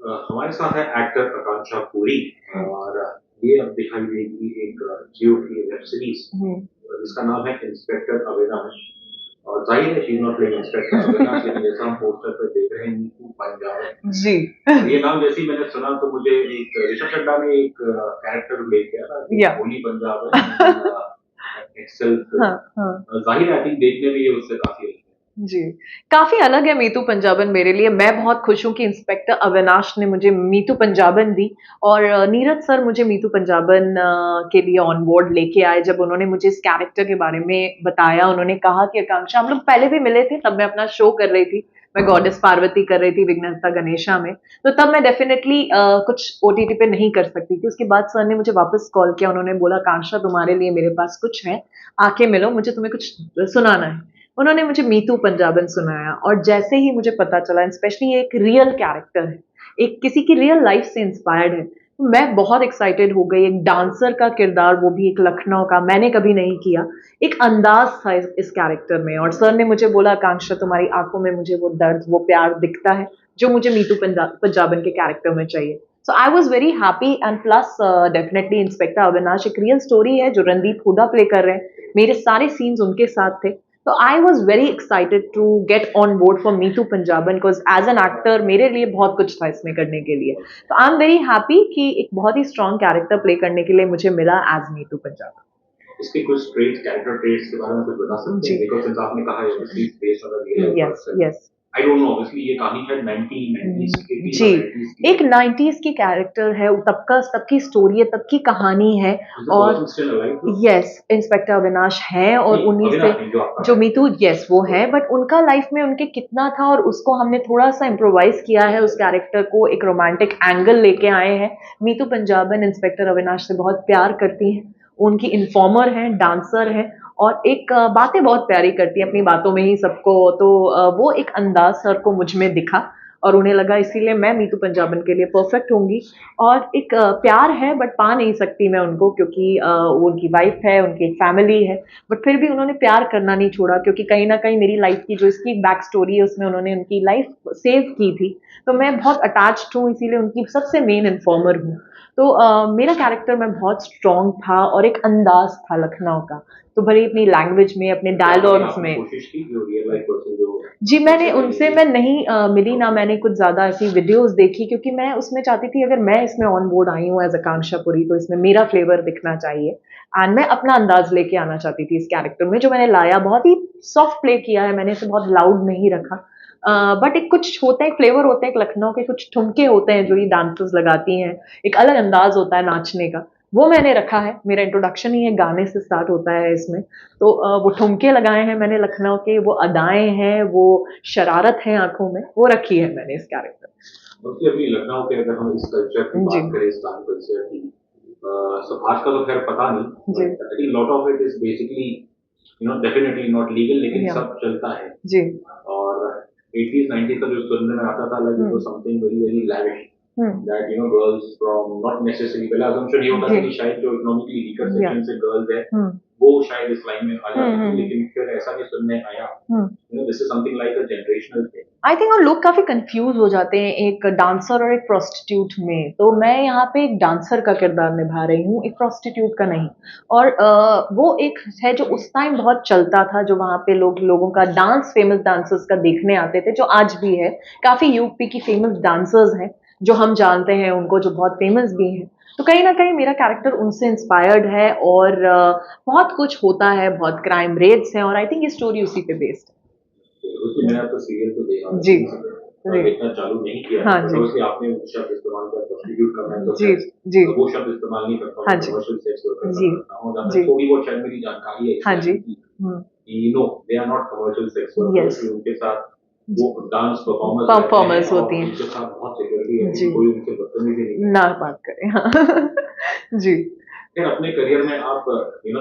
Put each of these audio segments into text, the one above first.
हमारे साथ है एक्टर आकांक्षा पुरी और ये अब दिखाई देगी एक जियो की वेब सीरीज जिसका नाम है इंस्पेक्टर अविनाश। और जाहिर है she not playing inspector Avinash, लेकिन जैसा हम पोस्टर पर देख रहे हैं नीतू पंजाब जी और ये नाम जैसे ही मैंने सुना तो मुझे एक ऋषभ चड्ढा ने एक कैरेक्टर प्ले किया था जो या होली पंजाब है एक्सेल। हाँ हाँ जाहिर है आई थिंक देखने में ये उससे काफी अच्छा है। जी, काफ़ी अलग है मीतू पंजाबन मेरे लिए। मैं बहुत खुश हूँ कि इंस्पेक्टर अविनाश ने मुझे मीतू पंजाबन दी और नीरज सर मुझे मीतू पंजाबन के लिए ऑन बोर्ड लेके आए। जब उन्होंने मुझे इस कैरेक्टर के बारे में बताया, उन्होंने कहा कि आकांक्षा, हम लोग पहले भी मिले थे, तब मैं अपना शो कर रही थी। मैं गॉडेस पार्वती कर रही थी विघ्नहर्ता गणेशा में। तो तब मैं डेफ़िनेटली कुछ ओटीटी पे नहीं कर सकती थी। उसके बाद सर ने मुझे वापस कॉल किया, उन्होंने बोला, "आकांक्षा, तुम्हारे लिए मेरे पास कुछ है, आके मिलो, मुझे तुम्हें कुछ सुनाना है।" उन्होंने मुझे मीतू पंजाबन सुनाया और जैसे ही मुझे पता चला स्पेशली ये एक रियल कैरेक्टर है, एक किसी की रियल लाइफ से इंस्पायर्ड है, तो मैं बहुत एक्साइटेड हो गई। एक डांसर का किरदार, वो भी एक लखनऊ का, मैंने कभी नहीं किया। एक अंदाज था इस कैरेक्टर में और सर ने मुझे बोला, आकांक्षा, तुम्हारी आंखों में मुझे वो दर्द, वो प्यार दिखता है जो मुझे मीतू पंजाबन के कैरेक्टर में चाहिए। So I was very happy and plus definitely inspector Avinash एक रियल स्टोरी है जो रणदीप हुडा प्ले कर रहे हैं। मेरे सारे सीन्स उनके साथ थे। तो I was very excited to get on board for Meetu Punjaban because as an actor मेरे लिए बहुत कुछ था इसमें करने के लिए। तो आई एम वेरी हैप्पी कि एक बहुत ही स्ट्रॉन्ग कैरेक्टर प्ले करने के लिए मुझे मिला एज मीतू पंजाबन। इसके कुछ ट्रेट्स, कैरेक्टर ट्रेट्स के बारे में कुछ बता सकते हैं? जी बिकॉज़ सिंस आपने कहा है obviously based on a real life yes person. Yes I don't know, obviously ये कहानी शायद 1990s की थी जी, या 90s की एक है। 90s की कैरेक्टर है, तब की स्टोरी है, तब की कहानी है। इज़ द और person still alive? Yes, inspector Avinash हैं और नहीं, उन्हीं से अविनाश नहीं, जो आपका जो कैरेक्टर मीतू, यस वो है, बट उनका लाइफ में उनके कितना था और उसको हमने थोड़ा-सा इम्प्रोवाइज़ किया है, उस कैरेक्टर को एक रोमांटिक एंगल लेके आए हैं। मीतू पंजाबन इंस्पेक्टर अविनाश से बहुत प्यार करती हैं, उनकी इन्फॉर्मर हैं, डांसर हैं और एक बातें बहुत प्यारी करती हैं, अपनी बातों में ही सबको। तो वो एक अंदाज़ सर को मुझ में दिखा और उन्हें लगा इसीलिए मैं मीतू पंजाबन के लिए परफेक्ट होंगी। और एक प्यार है बट पा नहीं सकती मैं उनको क्योंकि वो उनकी वाइफ है, उनकी एक फैमिली है। बट फिर भी उन्होंने प्यार करना नहीं छोड़ा क्योंकि कहीं न कहीं मेरी लाइफ की जो इसकी बैक स्टोरी है उसमें उन्होंने उनकी लाइफ सेव की थी। तो मैं बहुत अटैच्ड हूँ इसीलिए उनकी सबसे मेन इन्फॉर्मर हूँ। तो मेरा कैरेक्टर में बहुत स्ट्रॉन्ग था और एक अंदाज़ था लखनऊ का। तो भले ही अपनी लैंग्वेज में, अपने क्या कभी डायलॉग्स आपने में। कोशिश की जो रियल लाइफ पर्सन जो जी, मैंने वैसे करने उनसे की? मैं नहीं मिली ना मैंने कुछ ज़्यादा ऐसी वीडियोज़ देखी क्योंकि मैं उसमें चाहती थी अगर मैं इसमें ऑन बोर्ड आई हूँ एज़ आकांक्षा पुरी तो इसमें मेरा फ्लेवर दिखना चाहिए एंड मैं अपना अंदाज़ लेके आना चाहती थी इस कैरेक्टर में जो मैंने लाया बहुत ही सॉफ्ट प्ले किया है मैंने इसे बहुत लाउड नहीं रखा। बट एक कुछ होते हैं फ्लेवर होते हैं एक लखनऊ के कुछ ठुमके होते हैं जो ये डांसर्स लगाती हैं, एक अलग अंदाज़ होता है नाचने का, वो मैंने रखा है। मेरा इंट्रोडक्शन ही एक गाने से स्टार्ट होता है इसमें। तो वो ठुमके लगाए हैं मैंने लखनऊ के, वो अदाएँ हैं, वो शरारत है आँखों में, वो रखी है मैंने इस कैरेक्टर में। क्योंकि अभी लखनऊ के अगर हम इस कल्चर की जी, बात करें, इस डांस कल्चर की, सो आज का तो खैर पता नहीं, जी, but I think lot of it is basically definitely not legal, लेकिन या सब चलता है। जी, और 80s 90s का जो सुनने में आता था like it hmm, was something very very lavish hmm, that girls from not necessary, पहला असम्पशन ये होता जी, था कि शायद जो इकोनॉमिकली वीकर या सेक्शन से गर्ल्स है हुँ, वो शायद इस लाइन में आ हुँ, जाती थी, हुँ, लेकिन फिर ऐसा नहीं सुनने आया। हुँ। This is something like a generational thing. I think और लोग काफ़ी कन्फ्यूज़ हो जाते हैं एक डांसर और एक प्रोस्टिट्यूट में, तो मैं यहाँ पे एक डांसर का किरदार निभा रही हूँ, एक प्रोस्टिट्यूट का नहीं। और वो एक है जो उस टाइम बहुत चलता था, जो वहाँ पे लोगों का डांस फेमस डांसर्स का देखने आते थे, जो आज भी है। काफ़ी यूपी की फेमस डांसर्स हैं, जो हम जानते हैं उनको, जो बहुत फेमस भी हैं। तो कहीं न कहीं मेरा कैरेक्टर उनसे इंस्पायर्ड है और बहुत कुछ होता है, बहुत क्राइम रेट्स हैं और आई थिंक ये स्टोरी उसी पे बेस्ड उसकी है। मैंने आपका सीरियल तो देखा जी, लेकिन जी। देखना चालू नहीं किया है, हाँ बट जी। ऑब्वियसली आपने वो शब्द इस्तेमाल किया प्रोस्टिट्यूट का, मैं तो जी, खैर जी। वो शब्द इस्तेमाल नहीं करता हाँ हूँ, जी। कमर्शियल सेक्स वर्कर का जी, करता हूँ, जहाँ तक जी। थोड़ी बहुत शायद मेरी जानकारी है इस हाँ जी। लाइन की हुँ, कि no they are not commercial sex workers, yes. कि उनके साथ जी, वो डांस परफॉर्मर्स रहते हैं परफॉर्मर्स और होती हैं। उनके साथ बहुत सिक्योरिटी है जी, कि कोई उनसे बदतमीजी नहीं ना करता। बात करें, हाँ। जी। फिर अपने करियर में आप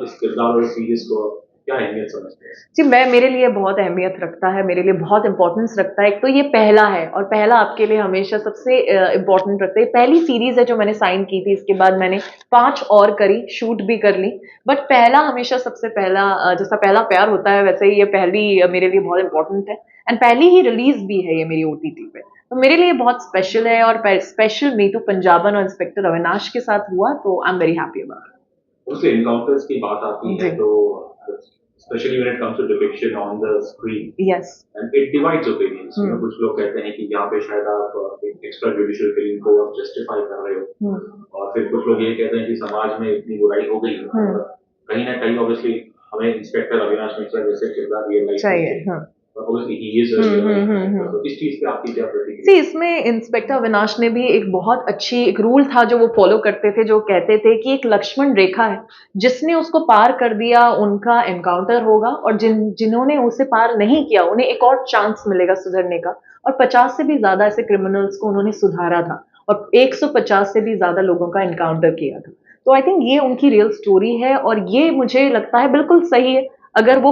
इस किरदार और सीरीज को क्या अहमियत समझते हैं? जी, मेरे लिए बहुत अहमियत रखता है, मेरे लिए बहुत इम्पोर्टेंस रखता है। एक तो ये पहला है और पहला आपके लिए हमेशा सबसे इम्पोर्टेंट रखता है। ये पहली सीरीज़ है जो मैंने साइन की थी, इसके बाद मैंने 5 और करी, शूट भी कर ली। बट पहला हमेशा सबसे पहला जैसा पहला प्यार होता है, वैसे ही ये पहली मेरे लिए बहुत इम्पोर्टेंट है एंड पहली ही रिलीज़ भी है ये मेरी ओटीटी पे। तो मेरे लिए बहुत स्पेशल है, और स्पेशल मीतू पंजाबन और इंस्पेक्टर अविनाश के साथ हुआ, तो I am very happy about उसके एनकाउंटर्स की बात आती इट। है जी, तो specially when it comes to depiction on the screen yes, and it divides opinions. कुछ लोग कहते हैं कि यहाँ पे शायद आप एक एक्स्ट्रा जुडिशियल किलिंग को आप जस्टिफाई कर रहे हो, और फिर कुछ लोग ये कहते हैं कि समाज में इतनी बुराई हो गई है, और कहीं ना कहीं ऑब्वियसली हमें इंस्पेक्टर अविनाश मिश्रा जैसे किरदार रियलाइज चाहिए। Obviously he is a real life. तो इस चीज पे आपकी क्या प्रतिक्रिया? सी, इसमें इंस्पेक्टर अविनाश ने भी एक बहुत अच्छी एक रूल था जो वो फॉलो करते थे, जो कहते थे कि एक लक्ष्मण रेखा है, जिसने उसको पार कर दिया उनका एनकाउंटर होगा, और जिन्होंने उसे पार नहीं किया उन्हें एक और चांस मिलेगा सुधरने का। और 50 से भी ज्यादा ऐसे क्रिमिनल्स को उन्होंने सुधारा था, और 150 से भी ज्यादा लोगों का एनकाउंटर किया था। तो आई थिंक ये उनकी रियल स्टोरी है, और ये मुझे लगता है बिल्कुल सही है। अगर वो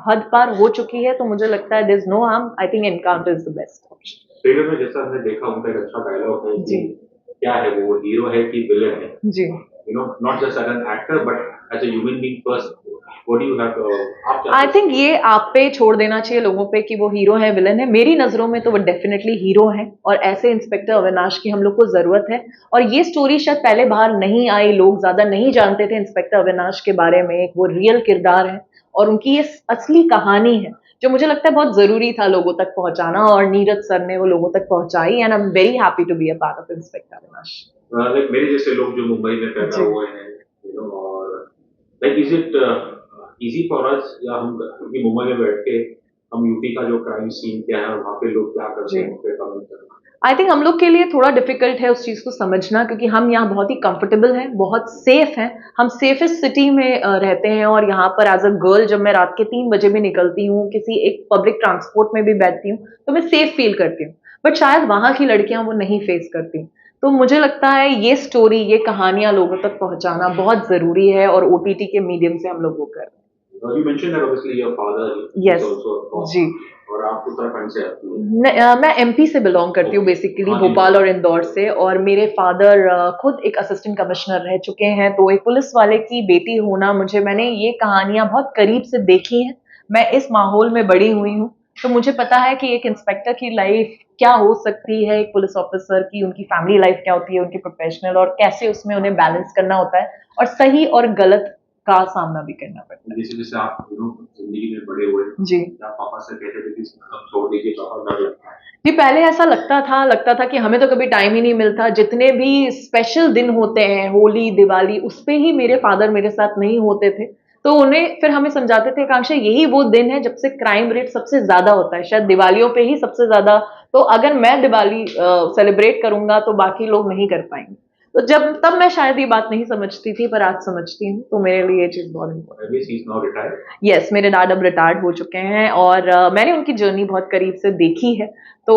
हद पार हो चुकी है, तो मुझे लगता है there is no harm. I think encounter is the best option. Trailer में जैसा हमने देखा उनका एक अच्छा डायलॉग है जी, कि क्या है वो हीरो है कि विलन है, जी। You know, not just as an actor but as a human being first. What do you have, आप क्या आई थिंक ये आप पे छोड़ देना चाहिए लोगों पे कि वो हीरो है विलन है। मेरी नजरों में तो वो डेफिनेटली हीरो है, और ऐसे इंस्पेक्टर अविनाश की हम लोग को जरूरत है। और ये स्टोरी शायद पहले बाहर नहीं आई, लोग ज्यादा नहीं जानते थे इंस्पेक्टर अविनाश के बारे में। वो रियल किरदार है, और उनकी ये असली कहानी है, जो मुझे लगता है बहुत जरूरी था लोगों तक पहुंचाना, और नीरज सर ने वो लोगों तक पहुंचाई। And I am very happy to be a part of inspector Avinash. Like मेरे जैसे लोग जो मुंबई में पैदा जी, हुए हैं, यू नो, और like is it easy for us, या हम क्योंकि मुंबई में बैठ के हम यूपी का जो क्राइम सीन क्या है वहाँ पे लोग क्या करते जी। हैं उस पे कमेंट करना। आई थिंक हम लोग के लिए थोड़ा डिफिकल्ट है उस चीज को समझना, क्योंकि हम यहाँ बहुत ही कंफर्टेबल हैं, बहुत सेफ हैं। हम सेफेस्ट सिटी में रहते हैं, और यहाँ पर एज अ गर्ल जब मैं रात के 3 बजे भी निकलती हूँ, किसी एक पब्लिक ट्रांसपोर्ट में भी बैठती हूँ, तो मैं सेफ फील करती हूँ। बट शायद वहाँ की लड़कियां वो नहीं फेस करती। तो मुझे लगता है ये स्टोरी, ये कहानियां लोगों तक पहुंचाना बहुत जरूरी है, और ओटीटी के मीडियम से हम लोग वो कर रहे हैं। You mentioned that obviously your father is yes, also a cop, जी। और आप उत्तराखंड से आती हैं। मैं एमपी से बिलोंग करती हूँ, बेसिकली हाँ, भोपाल और इंदौर से। और मेरे फादर खुद एक असिस्टेंट कमिश्नर रह चुके हैं, तो एक पुलिस वाले की बेटी होना, मैंने ये कहानियां बहुत करीब से देखी हैं। मैं इस माहौल में बड़ी हुई हूँ, तो मुझे पता है कि एक इंस्पेक्टर की लाइफ क्या हो सकती है, एक पुलिस ऑफिसर की, उनकी फैमिली लाइफ क्या होती है, उनकी प्रोफेशनल, और कैसे उसमें उन्हें बैलेंस करना होता है, और सही और गलत का सामना भी करना पड़ता जैसे जैसे आप जिंदगी में बड़े हुए, है। जी, आप पापा से कहते थे कि सब छोड़ दीजिए, पापा डर लगता है। जी। पहले ऐसा लगता था कि हमें तो कभी टाइम ही नहीं मिलता। जितने भी स्पेशल दिन होते हैं, होली, दिवाली, उस पे ही मेरे फादर मेरे साथ नहीं होते थे। तो उन्हें फिर हमें समझाते थे, आकांक्षा यही वो दिन है जब से क्राइम रेट सबसे ज्यादा होता है, शायद दिवालियों पे ही सबसे ज्यादा। तो अगर मैं दिवाली सेलिब्रेट करूंगा तो बाकी लोग नहीं कर पाएंगे। तो तब मैं शायद ये बात नहीं समझती थी, पर आज समझती हूँ, तो मेरे लिए ये चीज बहुत इम्पोर्टेंट। यस, मेरे डैड अब रिटायर्ड हो चुके हैं, और मैंने उनकी जर्नी बहुत करीब से देखी है। तो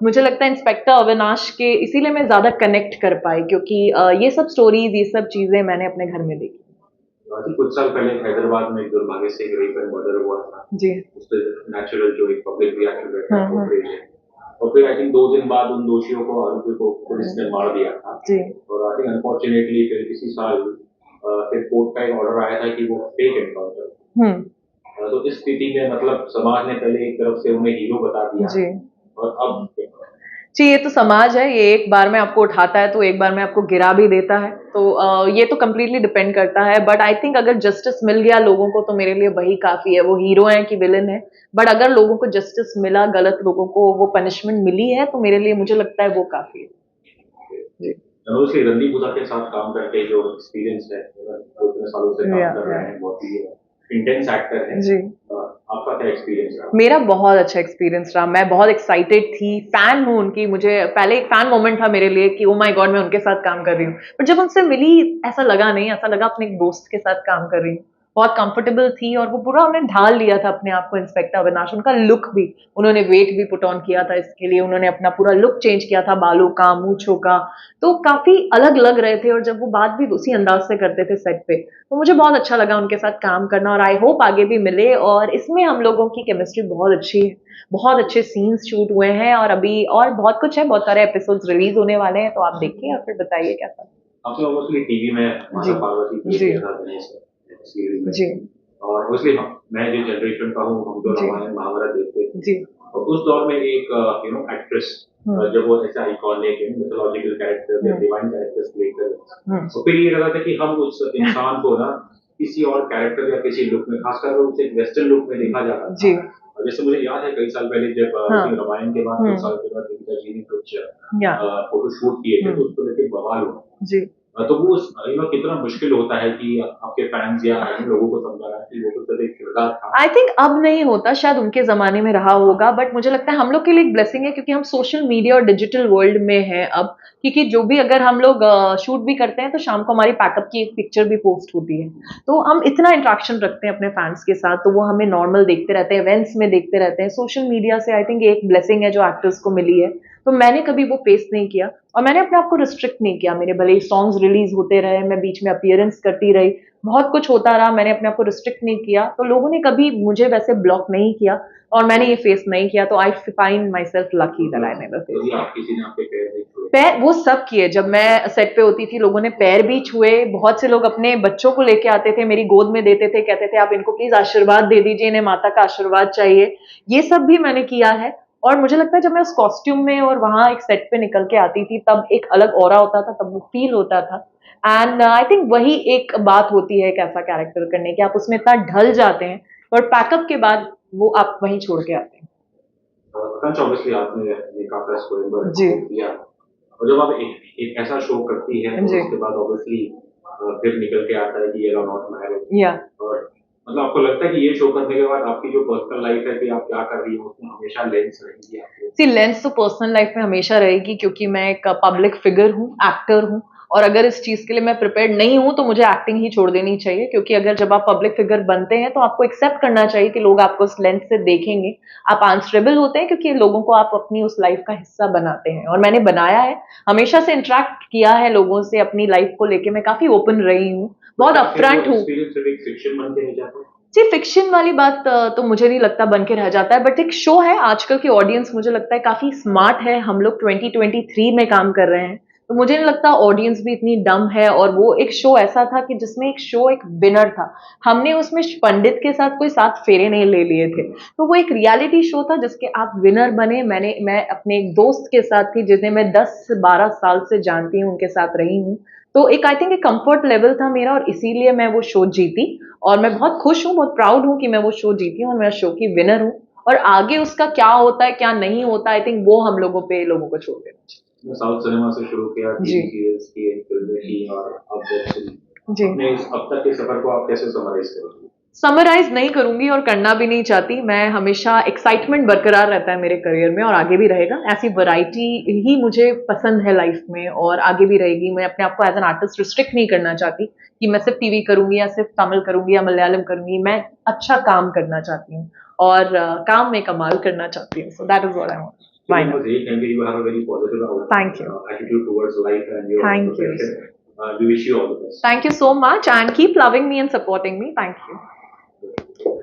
मुझे लगता है इंस्पेक्टर अविनाश के इसीलिए मैं ज्यादा कनेक्ट कर पाई, क्योंकि ये सब स्टोरीज, ये सब चीजें मैंने अपने घर में देखी। कुछ साल पहले हैदराबाद में एक दुर्भाग्य से रेप एंड मर्डर हुआ था। जी, उससे नेचुरल जो एक पब्लिक रिएक्शन रहता है वो हाँ, क्रेज है, और फिर आई थिंक 2 दिन बाद उन दोषियों को, आरोपियों को पुलिस ने मार दिया था। जी, और आई थिंक अनफॉर्चुनेटली फिर इसी साल फिर कोर्ट का एक ऑर्डर आया था कि वो फेक एनकाउंटर। तो इस स्थिति में मतलब समाज ने पहले एक तरफ से उन्हें हीरो बता दिया, जी, और अब जी। ये तो समाज है, ये एक बार में आपको उठाता है तो एक बार में आपको गिरा भी देता है। तो ये तो कम्प्लीटली डिपेंड करता है। बट आई थिंक अगर जस्टिस मिल गया लोगों को, तो मेरे लिए वही काफी है। वो हीरो है कि विलन है, बट अगर लोगों को जस्टिस मिला, गलत लोगों को वो पनिशमेंट मिली है, तो मेरे लिए, मुझे लगता है वो काफी है। जी, उसके रणदीप हुड्डा के साथ काम करके जो एक्सपीरियंस है, वो इतने सालों से काम कर रहे हैं, बहुत ही इंटेंस एक्टर है। जी। आपका क्या एक्सपीरियंस रहा? मेरा बहुत अच्छा एक्सपीरियंस रहा। मैं बहुत एक्साइटेड थी, फैन हूँ उनकी। मुझे पहले एक फैन मोमेंट था मेरे लिए कि ओ माय गॉड, मैं उनके साथ काम कर रही हूँ। बट जब उनसे मिली, ऐसा लगा नहीं, ऐसा लगा अपने एक दोस्त के साथ काम कर रही हूँ। बहुत कंफर्टेबल थी, और वो पूरा उन्होंने ढाल लिया था अपने आप को, इंस्पेक्टर अविनाश। उनका लुक भी, उन्होंने वेट भी पुट ऑन किया था इसके लिए, उन्होंने अपना पूरा लुक चेंज किया था, बालों का, मूंछों का। तो काफी अलग लग रहे थे, और जब वो बात भी उसी अंदाज से करते थे सेट पे, तो मुझे बहुत अच्छा लगा उनके साथ काम करना। और आई होप आगे भी मिले। और इसमें हम लोगों की केमिस्ट्री बहुत अच्छी है, बहुत अच्छे सीन्स शूट हुए हैं, और अभी और बहुत कुछ है, बहुत सारे एपिसोड्स रिलीज होने वाले हैं। तो आप देखिए और फिर बताइए कैसा। आपने ऑब्वियसली टीवी में जी, माता पार्वती प्ले जी, किया था गणेश सीरियल में, जी, और ऑब्वियसली मैं जिस जनरेशन का हूँ, हम जो जी, रामायण महाभारत देखते थे, जी, और उस दौर में एक एक्ट्रेस जब वो ऐसे आइकॉनिक मिथोलॉजिकल कैरेक्टर या डिवाइन कैरेक्टर्स प्ले कर तो फिर ये लगा था कि हम उस इंसान को ना किसी और कैरेक्टर या किसी लुक में, खासकर उसे एक वेस्टर्न लुक में देखा जाता था। और जैसे मुझे याद है कई साल पहले जब रामायण के बाद कुछ साल के बाद देविका जी ने कुछ फोटो शूट किए थे तो उसको लेके बवाल हुआ। तो वो कितना मुश्किल होता है कि आपके फैंस या लोगों को समझाना कि वो तो सिर्फ एक किरदार था। आई थिंक अब नहीं होता, शायद उनके जमाने में रहा होगा, बट मुझे लगता है हम लोग के लिए एक ब्लेसिंग है क्योंकि हम सोशल मीडिया और डिजिटल वर्ल्ड में हैं अब। क्योंकि जो भी अगर हम लोग शूट भी करते हैं तो शाम को हमारी पैकअप की एक पिक्चर भी पोस्ट होती है, तो हम इतना इंटरेक्शन रखते हैं अपने फैंस के साथ, तो वो हमें नॉर्मल देखते रहते हैं, इवेंट्स में देखते रहते हैं। सोशल मीडिया से आई थिंक एक ब्लेसिंग है जो एक्टर्स को मिली है, तो मैंने कभी वो फेस नहीं किया और मैंने अपने आप को रिस्ट्रिक्ट नहीं किया। मेरे भले ही सॉन्ग्स रिलीज होते रहे, मैं बीच में अपीयरेंस करती रही, बहुत कुछ होता रहा, मैंने अपने आप को रिस्ट्रिक्ट नहीं किया, तो लोगों ने कभी मुझे वैसे ब्लॉक नहीं किया और मैंने ये फेस नहीं किया, तो I find my self lucky that I never face. पैर वो सब किए, जब मैं सेट पे होती थी लोगों ने पैर भी छुए, बहुत से लोग अपने बच्चों को लेके आते थे, मेरी गोद में देते थे, कहते थे आप इनको प्लीज आशीर्वाद दे दीजिए, इन्हें माता का आशीर्वाद चाहिए। ये सब भी मैंने किया है और मुझे लगता है जब मैं उस कॉस्ट्यूम में और वहां एक सेट पे निकल के आती थी तब एक अलग ऑरा होता था, तब वो फील होता था। एंड आई थिंक वही एक बात होती है एक ऐसा कैरेक्टर करने की, आप उसमें इतना ढल जाते हैं और पैकअप के बाद वो आप वहीं छोड़ के आते हैं। ऑब्वियसली आपने काफी स्वयंवर किया और जब आप एक ऐसा शो करती है तो उसके बाद ऑब्वियसली फिर निकल के आता है कि ये नॉट मैरिड, और मतलब आपको लगता है कि ये शो करने के बाद आपकी जो पर्सनल लाइफ है कि आप क्या कर रही हो उसमें हमेशा लेंस रहेगी आपकी? सी लेंस तो पर्सनल लाइफ में हमेशा रहेगी क्योंकि मैं एक पब्लिक फिगर हूँ, एक्टर हूँ, और अगर इस चीज के लिए मैं प्रिपेयर्ड नहीं हूं तो मुझे एक्टिंग ही छोड़ देनी चाहिए, क्योंकि अगर जब आप पब्लिक फिगर बनते हैं तो आपको एक्सेप्ट करना चाहिए कि लोग आपको उस लेंस से देखेंगे। आप आंसरेबल होते हैं क्योंकि लोगों को आप अपनी उस लाइफ का हिस्सा बनाते हैं, और मैंने बनाया है, हमेशा से इंटरेक्ट किया है लोगों से अपनी लाइफ को लेके, मैं काफी ओपन रही हूँ, बहुत अपफ्रंट हूँ। जी, फिक्शन वाली बात तो मुझे नहीं लगता बन के रह जाता है, बट एक शो है, आजकल की ऑडियंस मुझे लगता है काफी स्मार्ट है, हम लोग 2023 में काम कर रहे हैं, तो मुझे नहीं लगता ऑडियंस भी इतनी डम है। और वो एक शो ऐसा था कि जिसमें एक शो एक विनर था, हमने उसमें पंडित के साथ कोई 7 फेरे नहीं ले लिए थे, तो वो एक रियलिटी शो था जिसके आप विनर बने। मैं अपने एक दोस्त के साथ थी जिन्हें मैं 10-12 साल से जानती हूँ, उनके साथ रही हूँ, तो एक आई थिंक एक कंफर्ट लेवल था मेरा, और इसीलिए मैं वो शो जीती और मैं बहुत खुश हूँ, बहुत प्राउड हूँ कि मैं वो शो जीती हूँ और मैं शो की विनर हूँ। और आगे उसका क्या होता है क्या नहीं होता, आई थिंक वो हम लोगों पे लोगों को छोड़ देना चाहिए। साउथ सिनेमा से शुरू किया, टीवी सीरियल्स की, फिल्में की, और अब जी अपने अब तक के सफर को आप कैसे समराइज करोगे? समराइज नहीं करूंगी और करना भी नहीं चाहती, मैं हमेशा एक्साइटमेंट बरकरार रहता है मेरे करियर में और आगे भी रहेगा, ऐसी वैरायटी ही मुझे पसंद है लाइफ में और आगे भी रहेगी। मैं अपने आप को एज एन आर्टिस्ट रिस्ट्रिक्ट नहीं करना चाहती कि मैं सिर्फ टीवी करूंगी या सिर्फ तमिल करूंगी या मलयालम करूंगी, मैं अच्छा काम करना चाहती हूँ और काम में कमाल करना चाहती हूँ, so that is what I want. Why not? You have a very positive Thank you. Attitude towards life and your Thank profession. you. We wish you all the best. Thank you so much and keep loving me and supporting me. Thank you.